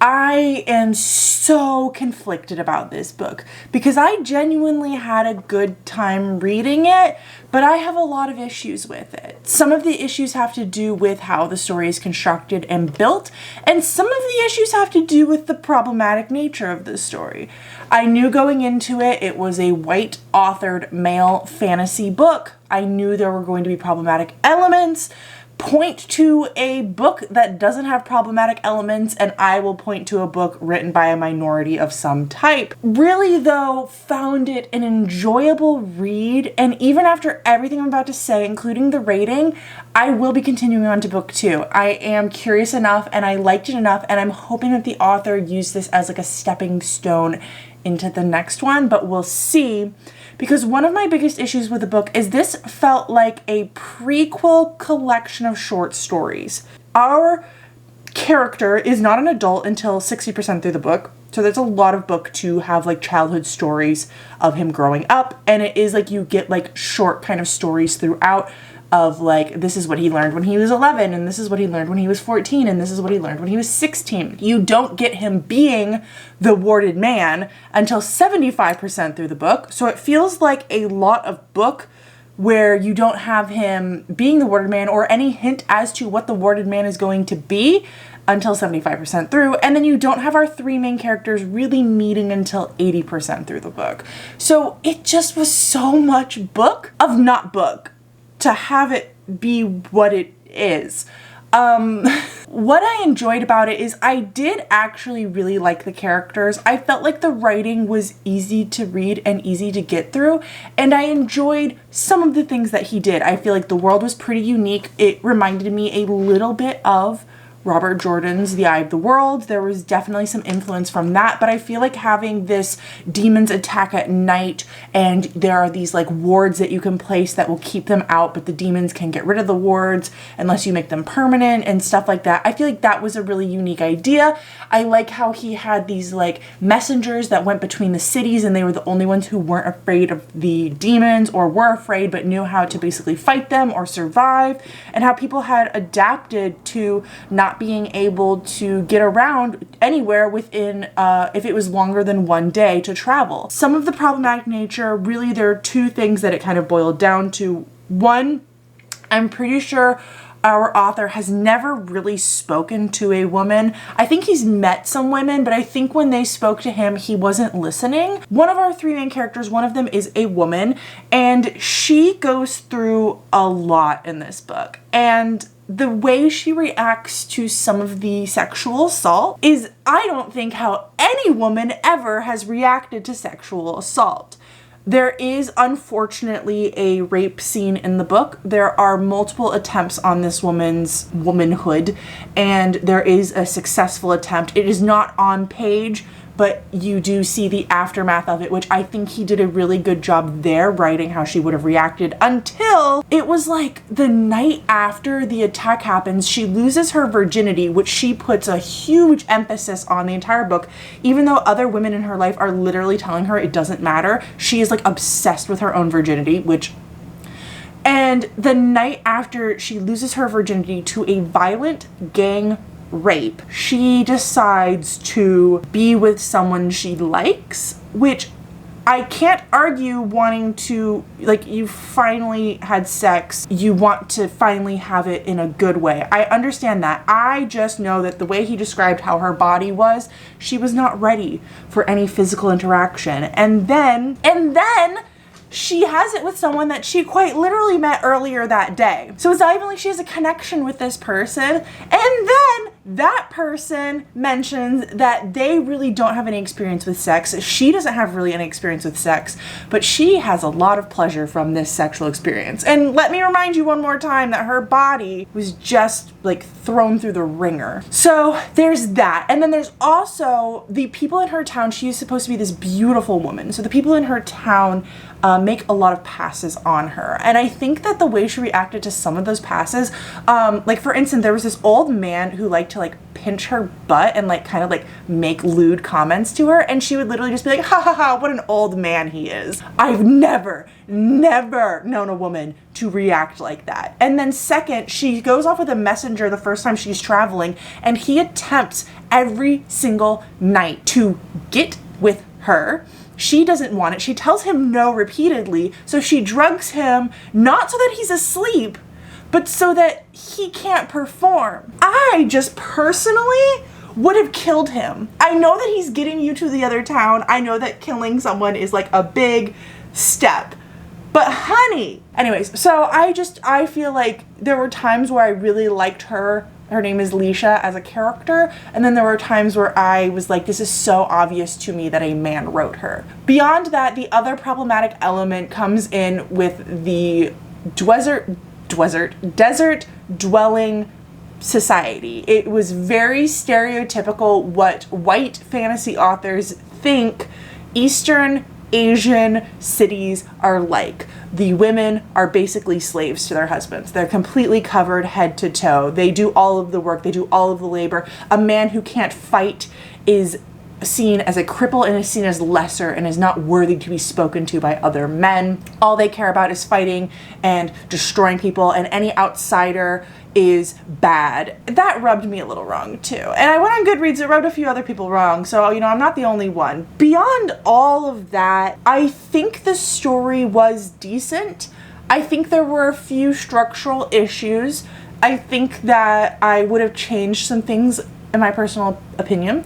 A: I am so conflicted about this book because I genuinely had a good time reading it, but I have a lot of issues with it. Some of the issues have to do with how the story is constructed and built, and some of the issues have to do with the problematic nature of the story. I knew going into it, it was a white authored male fantasy book. I knew there were going to be problematic elements. Point to a book that doesn't have problematic elements, and I will point to a book written by a minority of some type. Really though, found it an enjoyable read, and even after everything I'm about to say, including the rating, I will be continuing on to book 2. I am curious enough, and I liked it enough, and I'm hoping that the author used this as like a stepping stone into the next one, but we'll see. Because one of my biggest issues with the book is this felt like a prequel collection of short stories. Our character is not an adult until 60% through the book. So there's a lot of book to have like childhood stories of him growing up. And it is like you get like short kind of stories throughout of like, this is what he learned when he was 11, and this is what he learned when he was 14, and this is what he learned when he was 16. You don't get him being the Warded Man until 75% through the book. So it feels like a lot of book where you don't have him being the warded man or any hint as to what the warded man is going to be until 75% through, and then you don't have our three main characters really meeting until 80% through the book. So it just was so much book of not book to have it be what it is. What I enjoyed about it is I did actually really like the characters. I felt like the writing was easy to read and easy to get through, and I enjoyed some of the things that he did. I feel like the world was pretty unique. It reminded me a little bit of Robert Jordan's The Eye of the World. There was definitely some influence from that, but I feel like having this demons attack at night and there are these like wards that you can place that will keep them out, but the demons can get rid of the wards unless you make them permanent and stuff like that. I feel like that was a really unique idea. I like how he had these like messengers that went between the cities and they were the only ones who weren't afraid of the demons or were afraid but knew how to basically fight them or survive, and how people had adapted to not being able to get around anywhere within, if it was longer than one day to travel. Some of the problematic nature, really there are two things that it kind of boiled down to. One, I'm pretty sure our author has never really spoken to a woman. I think he's met some women, but I think when they spoke to him, he wasn't listening. One of our three main characters, one of them is a woman, and she goes through a lot in this book. And the way she reacts to some of the sexual assault is, I don't think, how any woman ever has reacted to sexual assault. There is unfortunately a rape scene in the book. There are multiple attempts on this woman's womanhood, and there is a successful attempt. It is not on page, but you do see the aftermath of it, which I think he did a really good job there writing how she would have reacted, until it was like the night after the attack happens, she loses her virginity, which she puts a huge emphasis on the entire book. Even though other women in her life are literally telling her it doesn't matter, she is like obsessed with her own virginity, and the night after she loses her virginity to a violent gang rape, she decides to be with someone she likes, which I can't argue wanting to, like, you finally had sex, you want to finally have it in a good way. I understand that. I just know that the way he described how her body was, she was not ready for any physical interaction. And then she has it with someone that she quite literally met earlier that day. So it's not even like she has a connection with this person. And then that person mentions that they really don't have any experience with sex. She doesn't have really any experience with sex, but she has a lot of pleasure from this sexual experience. And let me remind you one more time that her body was just like thrown through the ringer. So there's that. And then there's also the people in her town. She is supposed to be this beautiful woman. So the people in her town make a lot of passes on her. And I think that the way she reacted to some of those passes, like for instance, there was this old man who liked to like pinch her butt and like kind of like make lewd comments to her. And she would literally just be like, ha ha ha, what an old man he is. I've never known a woman to react like that. And then second, she goes off with a messenger the first time she's traveling, and he attempts every single night to get with her. She doesn't want it. She tells him no repeatedly. So she drugs him, not so that he's asleep, but so that he can't perform. I just personally would have killed him. I know that he's getting you to the other town. I know that killing someone is like a big step. But honey. Anyways, so I feel like there were times where I really liked her. Her name is Leisha as a character. And then there were times where I was like, this is so obvious to me that a man wrote her. Beyond that, the other problematic element comes in with the desert dwelling society. It was very stereotypical what white fantasy authors think Eastern Asian cities are like. The women are basically slaves to their husbands. They're completely covered head to toe. They do all of the work. They do all of the labor. A man who can't fight is seen as a cripple and is seen as lesser and is not worthy to be spoken to by other men. All they care about is fighting and destroying people, and any outsider is bad. That rubbed me a little wrong too. And I went on Goodreads, it rubbed a few other people wrong, so I'm not the only one. Beyond all of that, I think the story was decent. I think there were a few structural issues. I think that I would have changed some things in my personal opinion,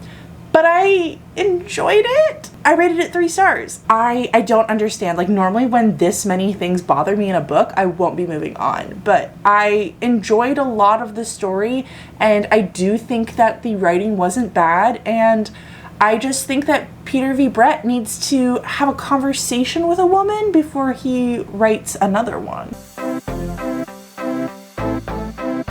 A: but I enjoyed it. I rated it 3 stars. I don't understand. Like, normally when this many things bother me in a book, I won't be moving on. But I enjoyed a lot of the story, and I do think that the writing wasn't bad, and I just think that Peter V. Brett needs to have a conversation with a woman before he writes another one.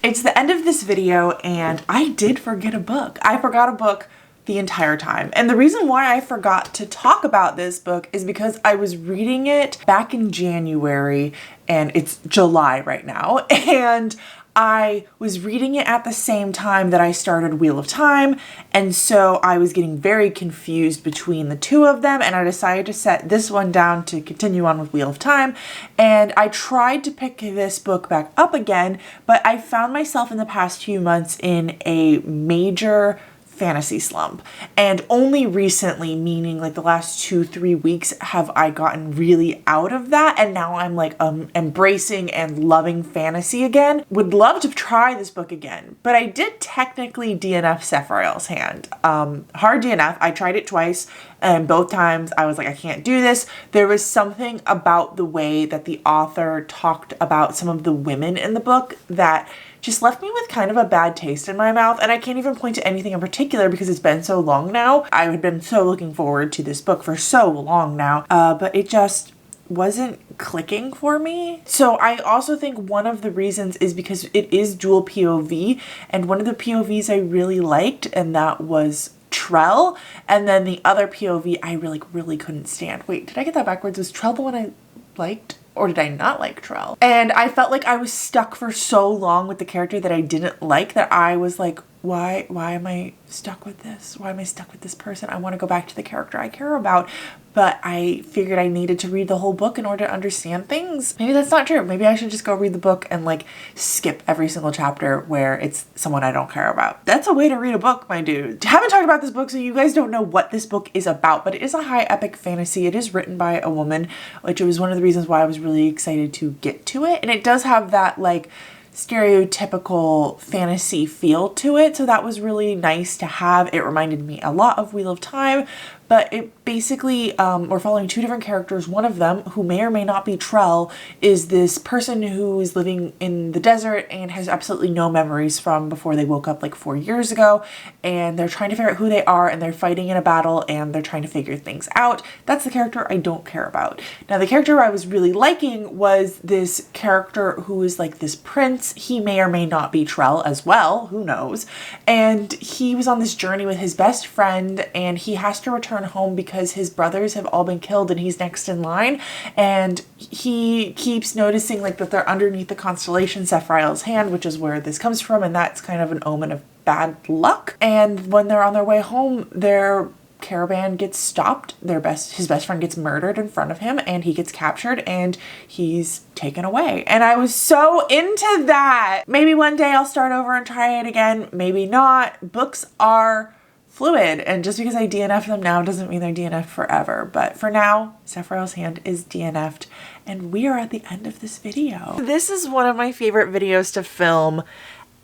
A: It's the end of this video, and I did forget a book. I forgot a book the entire time. And the reason why I forgot to talk about this book is because I was reading it back in January, and it's July right now, and I was reading it at the same time that I started Wheel of Time, and so I was getting very confused between the two of them, and I decided to set this one down to continue on with Wheel of Time. And I tried to pick this book back up again, but I found myself in the past few months in a major fantasy slump, and only recently, meaning like the last 2-3 weeks, have I gotten really out of that, and now I'm like embracing and loving fantasy again. Would love to try this book again, but I did technically DNF Sephiroth's Hand. Hard DNF. I tried it twice, and both times I was like, I can't do this. There was something about the way that the author talked about some of the women in the book that just left me with kind of a bad taste in my mouth, and I can't even point to anything in particular because it's been so long now. I had been so looking forward to this book for so long now, but it just wasn't clicking for me. So I also think one of the reasons is because it is dual POV, and one of the POVs I really liked, and that was Trell, and then the other POV I really couldn't stand. Wait, did I get that backwards? Was Trell the one I liked? Or did I not like Trell? And I felt like I was stuck for so long with the character that I didn't like that I was like, why am I stuck with this? Why am I stuck with this person? I want to go back to the character I care about. But I figured I needed to read the whole book in order to understand things. Maybe that's not true. Maybe I should just go read the book and like skip every single chapter where it's someone I don't care about. That's a way to read a book, my dude. I haven't talked about this book, so you guys don't know what this book is about, but it is a high epic fantasy. It is written by a woman, which was one of the reasons why I was really excited to get to it. And it does have that like stereotypical fantasy feel to it, so that was really nice to have. It reminded me a lot of Wheel of Time, but it basically, we're following 2 different characters. One of them, who may or may not be Trell, is this person who is living in the desert and has absolutely no memories from before they woke up like 4 years ago, and they're trying to figure out who they are, and they're fighting in a battle, and they're trying to figure things out. That's the character I don't care about. Now, the character I was really liking was this character who is like this prince. He may or may not be Trell as well, who knows, and he was on this journey with his best friend, and he has to return home because his brothers have all been killed and he's next in line, and he keeps noticing like that they're underneath the constellation Sephiroth's Hand, which is where this comes from, and that's kind of an omen of bad luck. And when they're on their way home, their caravan gets stopped. His best friend gets murdered in front of him, and he gets captured and he's taken away. And I was so into that. Maybe one day I'll start over and try it again. Maybe not. Books are fluid, and just because I DNF them now doesn't mean they're DNF forever. But for now, Sephiroth's Hand is DNF'd, and we are at the end of this video. This is one of my favorite videos to film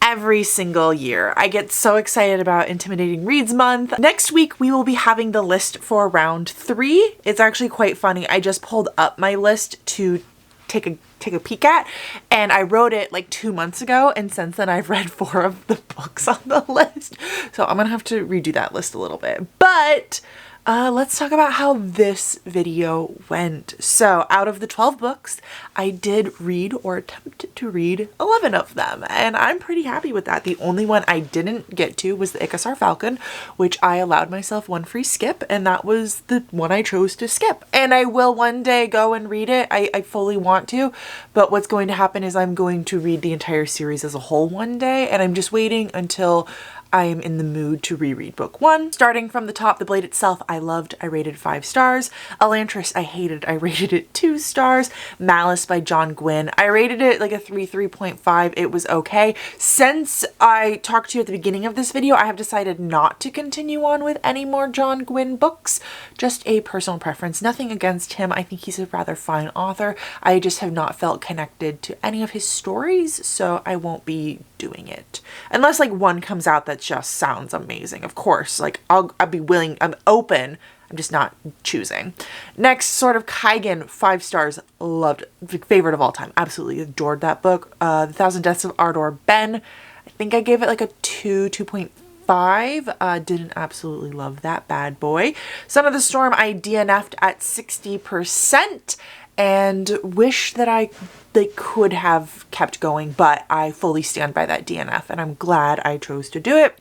A: every single year. I get so excited about Intimidating Reads Month. Next week, we will be having the list for round 3. It's actually quite funny. I just pulled up my list to take a peek at, and I wrote it like 2 months ago, and since then I've read 4 of the books on the list, so I'm gonna have to redo that list a little bit. But let's talk about how this video went. So out of the 12 books, I did read or attempt to read 11 of them, and I'm pretty happy with that. The only one I didn't get to was the Icosar Falcon, which I allowed myself 1 free skip, and that was the one I chose to skip. And I will one day go and read it. I fully want to, but what's going to happen is I'm going to read the entire series as a whole one day, and I'm just waiting until I am in the mood to reread book 1. Starting from the top, The Blade itself, I loved. I rated 5 stars. Elantris, I hated. I rated it 2 stars. Malice by John Gwynne, I rated it like a 3.5. It was okay. Since I talked to you at the beginning of this video, I have decided not to continue on with any more John Gwynne books. Just a personal preference. Nothing against him. I think he's a rather fine author. I just have not felt connected to any of his stories, so I won't be doing it. Unless like one comes out that just sounds amazing. Of course, like I'll be willing, I'm open. I'm just not choosing. Next, Sword of Kaigen, 5 stars. Loved it. Favorite of all time. Absolutely adored that book. The Thousand Deaths of Ardor Ben, I think I gave it like a 2.5. Didn't absolutely love that bad boy. Son of the Storm, I DNF'd at 60% and wish that they could have kept going, but I fully stand by that DNF and I'm glad I chose to do it.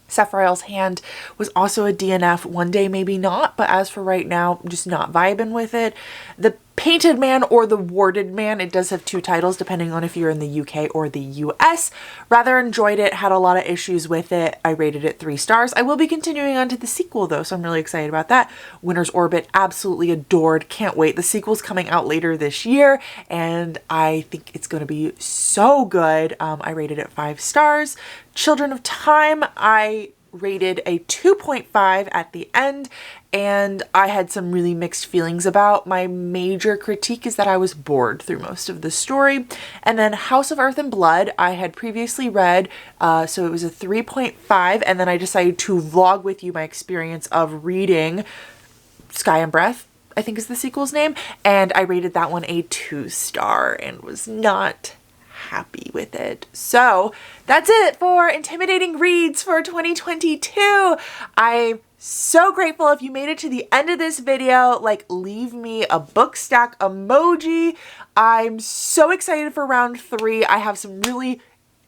A: Sephiroth's Hand was also a DNF. One day, maybe not, but as for right now, I'm just not vibing with it. The Painted Man or The Warded Man, it does have 2 titles depending on if you're in the UK or the US. Rather enjoyed it, had a lot of issues with it. I rated it 3 stars. I will be continuing on to the sequel though, so I'm really excited about that. Winter's Orbit, absolutely adored. Can't wait. The sequel's coming out later this year and I think it's going to be so good. I rated it 5 stars. Children of Time, I rated a 2.5 at the end and I had some really mixed feelings about. My major critique is that I was bored through most of the story. And then House of Earth and Blood, I had previously read, so it was a 3.5, and then I decided to vlog with you my experience of reading Sky and Breath, I think is the sequel's name, and I rated that one a 2 star and was not happy with it. So that's it for Intimidating Reads for 2022. I'm so grateful if you made it to the end of this video. Like, leave me a book stack emoji. I'm so excited for round 3. I have some really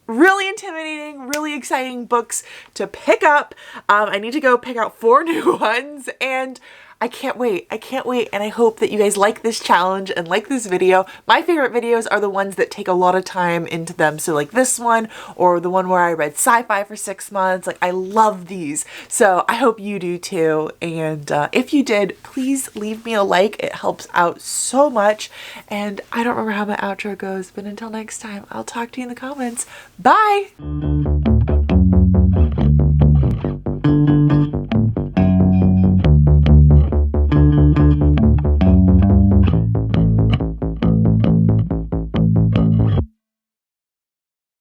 A: intimidating, really exciting books to pick up. I need to go pick out 4 new ones and I can't wait. I can't wait. And I hope that you guys like this challenge and like this video. My favorite videos are the ones that take a lot of time into them. So like this one or the one where I read sci-fi for 6 months. Like I love these. So I hope you do too. And if you did, please leave me a like. It helps out so much. And I don't remember how my outro goes, but until next time, I'll talk to you in the comments. Bye!